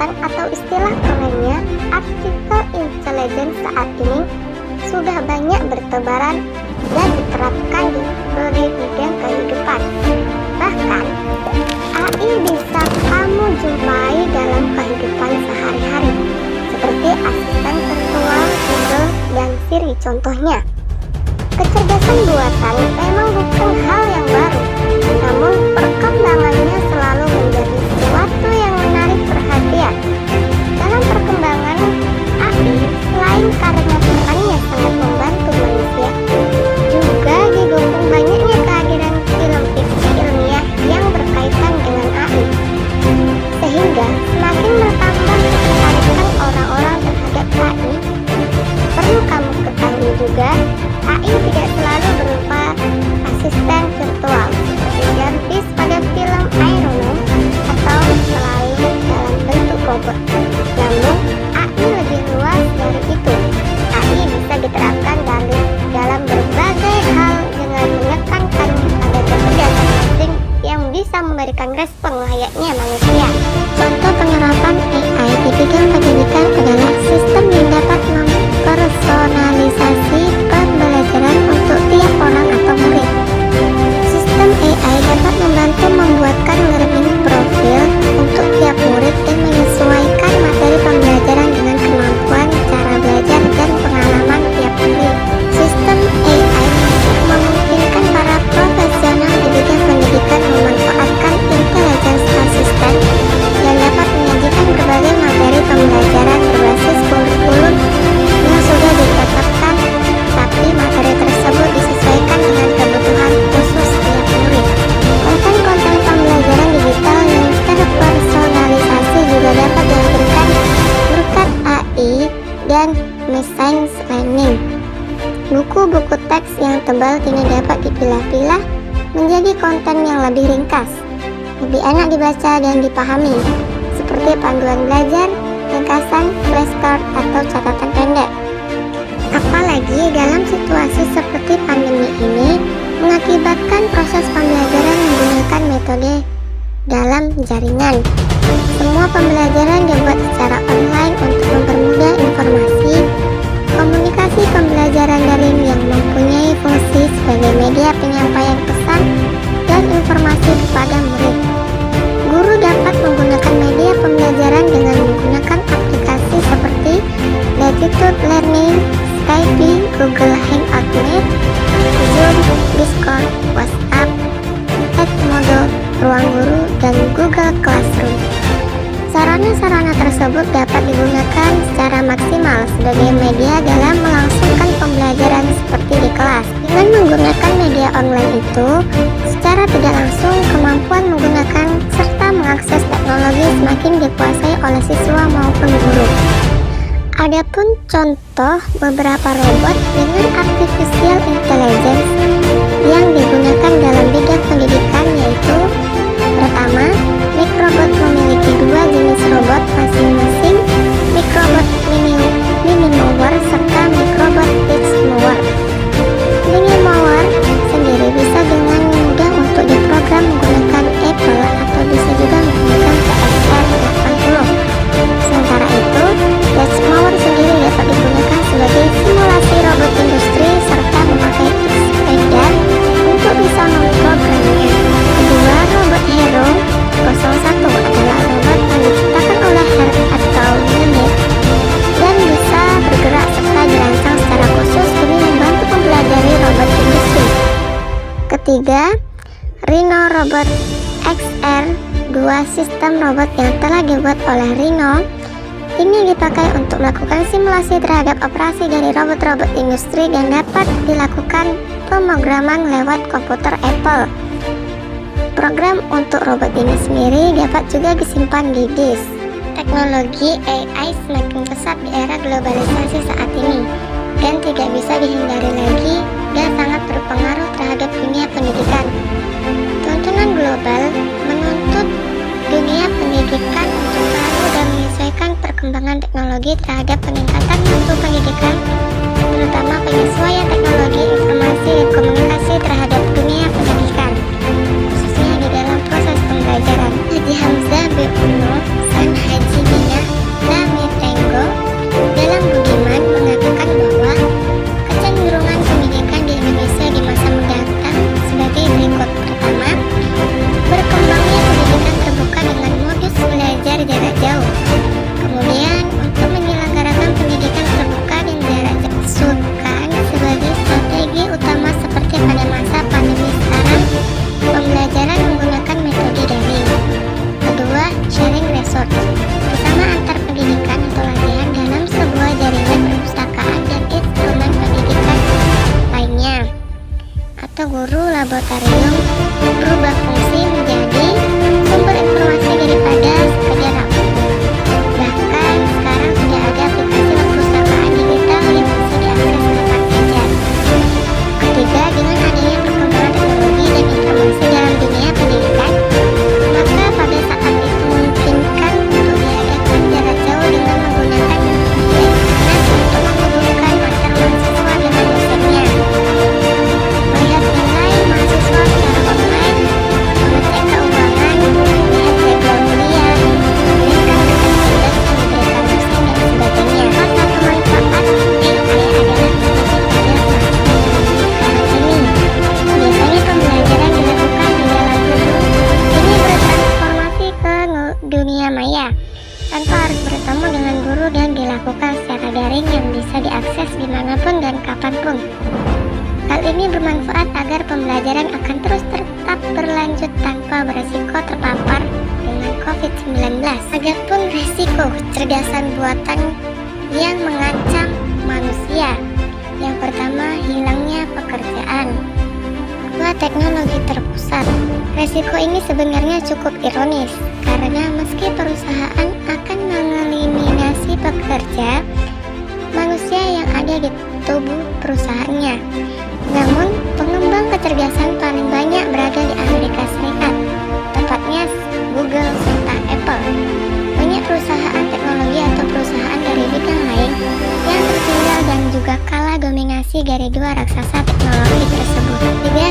pendidikan atau istilah kerennya artificial intelligence saat ini sudah banyak bertebaran dan diterapkan di berbagai bidang kehidupan. Bahkan, AI bisa kamu jumpai dalam kehidupan sehari-hari, seperti asisten virtual Google dan Siri contohnya. Kecerdasan buatan memang bukan hal yang baru, namun perkembangannya selalu menjadi sesuatu yang menarik perhatian. Dalam perkembangan AI, selain karena perannya sangat membantu manusia, juga didukung banyaknya kehadiran film fiksi ilmiah yang berkaitan dengan AI, sehingga semakin bertambah ketertarikan orang-orang terhadap AI. Perlu kamu ketahui juga, AI tidak selalu berupa asisten virtual seperti Jarvis pada film Iron Man atau selalu dalam bentuk robot. Namun, AI lebih luas dari itu. AI bisa diterapkan dalam berbagai hal dengan menekankan pada kecerdasan mesin yang bisa memberikan respon layaknya manusia. Contoh penerapan AI di bidang pendidikan adalah sistem yang dapat mempersonalisasi pembelajaran untuk tiap orang atau murid. Sistem AI dapat membantu membuatkan learning profile untuk tiap murid dan menyesuaikan materi pembelajaran dengan kemampuan cara belajar dan pengalaman tiap murid. Sistem AI memungkinkan para profesional di bidang pendidikan memanfaatkan intelligence assistant yang dapat menyajikan berbagai materi pembelajaran berbasis kurikulum yang sudah ditetapkan, tapi materi tersebut disesuaikan dengan kebutuhan khusus tiap murid. Konten-konten pembelajaran digital yang terpersonalisasi juga dapat diberikan berkat AI dan machine learning. Buku-buku teks yang tebal kini dapat dipilah-pilah menjadi konten yang lebih ringkas, lebih enak dibaca dan dipahami, seperti panduan belajar, ringkasan, flashcard, atau catatan pendek. Apalagi dalam situasi seperti pandemi ini mengakibatkan proses pembelajaran menggunakan metode dalam jaringan. Semua pembelajaran dibuat secara online untuk mempermudah informasi. Komunikasi pembelajaran daring yang mempunyai fungsi sebagai media penyampaian pesan dan informasi kepada murid. Guru dapat menggunakan media pembelajaran dengan menggunakan aplikasi seperti Latitude Learning, Skype, Google Hangout Meet, Zoom, Discord, WhatsApp, Edmodo, Ruang Guru, dan Google Classroom. Sarana-sarana tersebut dapat digunakan secara maksimal sebagai media dalam melangsungkan pembelajaran seperti di kelas. Dengan menggunakan media online itu, secara tidak langsung kemampuan menggunakan serta mengakses teknologi semakin dikuasai oleh siswa maupun guru. Adapun contoh beberapa robot dengan artificial intelligence yang digunakan dalam bidang pendidikan yaitu: pertama, Microbot memiliki dua jenis robot masing-masing, Microbot Mini Mower serta Microbot Teach Mower. Mini Mower sendiri bisa dengan mudah untuk diprogram menggunakan Apple atau bisa juga menggunakan TSR-80. Sementara itu, Teach Mower sendiri dapat digunakan sebagai simulasi robot industri serta memakai sepeda untuk bisa memprogramnya. Kedua, robot Hero 01 adalah robot yang diciptakan oleh Her atau Unit dan bisa bergerak serta dirancang secara khusus demi membantu mempelajari robot industri. Ketiga, Rhino Robot XR2 sistem robot yang telah dibuat oleh Rhino. Ini dipakai untuk melakukan simulasi terhadap operasi dari robot-robot industri dan dapat dilakukan pemrograman lewat komputer Apple. Program untuk robot ini sendiri dapat juga disimpan di disk. Teknologi AI semakin pesat di era globalisasi saat ini dan tidak bisa dihindari lagi dan sangat berpengaruh terhadap dunia pendidikan. Tuntunan global menuntut dunia pendidikan untuk selalu dan menyesuaikan perkembangan teknologi terhadap peningkatan mutu pendidikan, terutama penyesuaian teknologi informasi dan komunikasi terhadap dunia pendidikan, khususnya di dalam proses pembelajaran. Haji Hamzah bin Uno, San Haji Bina laboratorium berubah fungsi menjadi sumber informasi daripada sekedar rapor. Bahkan sekarang sudah ada aplikasi perpustakaan digital yang bisa diakses kapan saja. Ketiga, dengan adanya perkembangan teknologi dan informasi dalam dunia pendidikan, maka pada saat itu memungkinkan untuk diadakan jarak jauh dengan menggunakan video internet untuk menghubungkan antar mahasiswa dengan dosennya, melihat nilai mahasiswa secara online, mengecek keuangan, melihat background kuliah, memberikan tugas yang diberikan dosen dan sebagainya. Salah satu manfaat AI adalah menjadi pada sekarang ini. Biasanya pembelajaran dilakukan di dalam guru ini bertransformasi ke dunia maya tanpa harus bertemu dengan guru dan dilakukan secara daring yang bisa diakses dimanapun dan kapanpun. Hal ini bermanfaat agar pembelajaran akan terus tetap berlanjut tanpa beresiko terpapar dengan COVID-19. Adapun risiko kecerdasan buatan yang mengancam manusia. Yang pertama, hilangnya pekerjaan. Kedua, teknologi terpusat. Resiko ini sebenarnya cukup ironis, karena meski perusahaan akan mengeliminasi pekerja, manusia yang ada di tubuh perusahaannya. Namun, pengembang kecerdasan paling banyak berada di Amerika Serikat, tepatnya Google serta Apple. Banyak perusahaan teknologi atau perusahaan dari bidang lain yang tertinggal dan juga kalah dominasi dari dua raksasa teknologi tersebut. Tiga,